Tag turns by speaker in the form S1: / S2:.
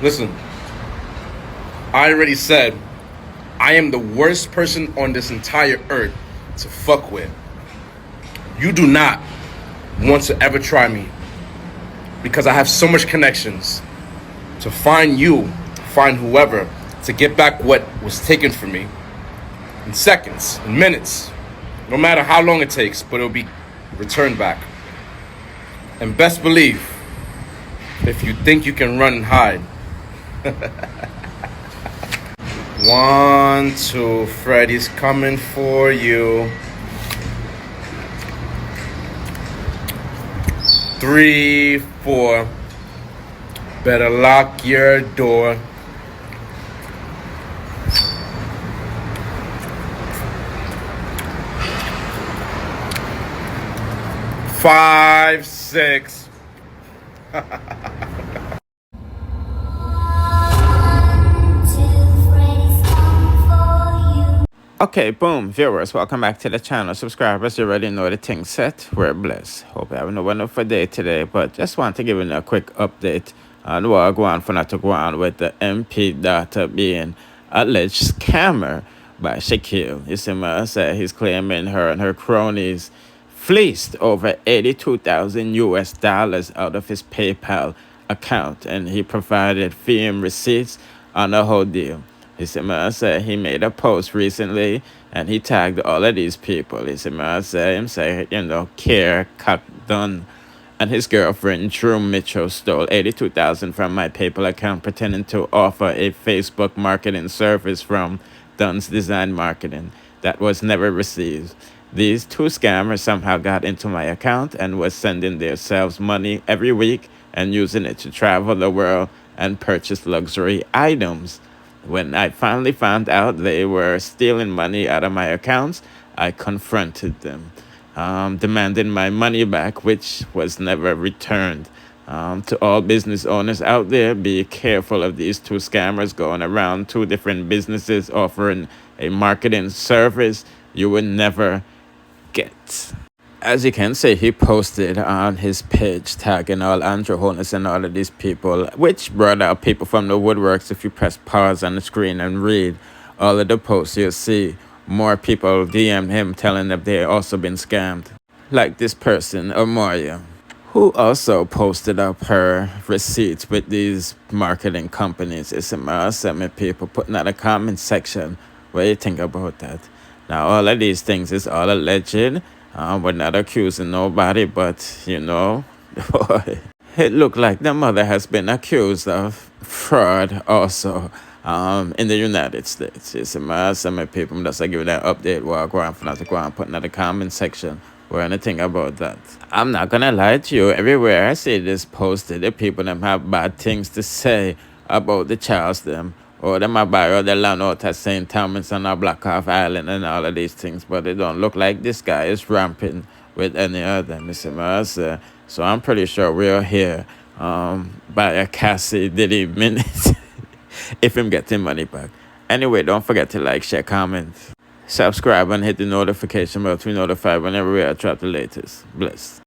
S1: Listen, I already said I am the worst person on this entire earth to fuck with. You do not want to ever try me because I have so much connections to find you, find whoever, to get back what was taken from me in seconds, in minutes, no matter how long it takes, but it'll be returned back. And best believe, if you think you can run and hide. 1, 2, Freddy's coming for you. 3, 4, better lock your door. 5, 6.
S2: Okay, boom, viewers, welcome back to the channel. Subscribers, you already know the thing set. We're blessed. Hope you have no wonderful day today, but just want to give you a quick update on what go on for not to go on with the MP daughter being alleged scammer by Shaquille. You see, I say he's claiming her and her cronies fleeced over 82,000 US dollars out of his PayPal account, and he provided film receipts on the whole deal. He said he made a post recently and he tagged all of these people. He said, Care Cut Done and his girlfriend Drew Mitchell stole 82,000 from my PayPal account pretending to offer a Facebook marketing service from Dunn's Design Marketing that was never received. These two scammers somehow got into my account and was sending themselves money every week and using it to travel the world and purchase luxury items. When I finally found out they were stealing money out of my accounts, I confronted them, demanding my money back, which was never returned. To all business owners out there, be careful of these two scammers going around two different businesses offering a marketing service you would never get. As you can see, he posted on his page tagging all Andrew Holness and all of these people, which brought out people from the woodworks. If you press pause on the screen and read all of the posts, you'll see more people DM him telling them they also been scammed. Like this person, Amoria, who also posted up her receipts with these marketing companies. It's some people putting out a comment section. What do you think about that? Now, all of these things is all alleged. We're not accusing nobody, but, it looked like the mother has been accused of fraud also in the United States. It's some people just give you that update while go on for not to go on put in the comment section or anything about that. I'm not gonna lie to you, everywhere I see this posted, the people them have bad things to say about the Charles them. Or they might buy all the land out at St. Thomas and Black Off Island and all of these things, but it don't look like this guy is ramping with any of them, Mr. Mercer. So I'm pretty sure we're here by a Cassie Diddy minute if him getting money back. Anyway, don't forget to like, share, comment, subscribe, and hit the notification bell to be notified whenever we drop the latest. Bless.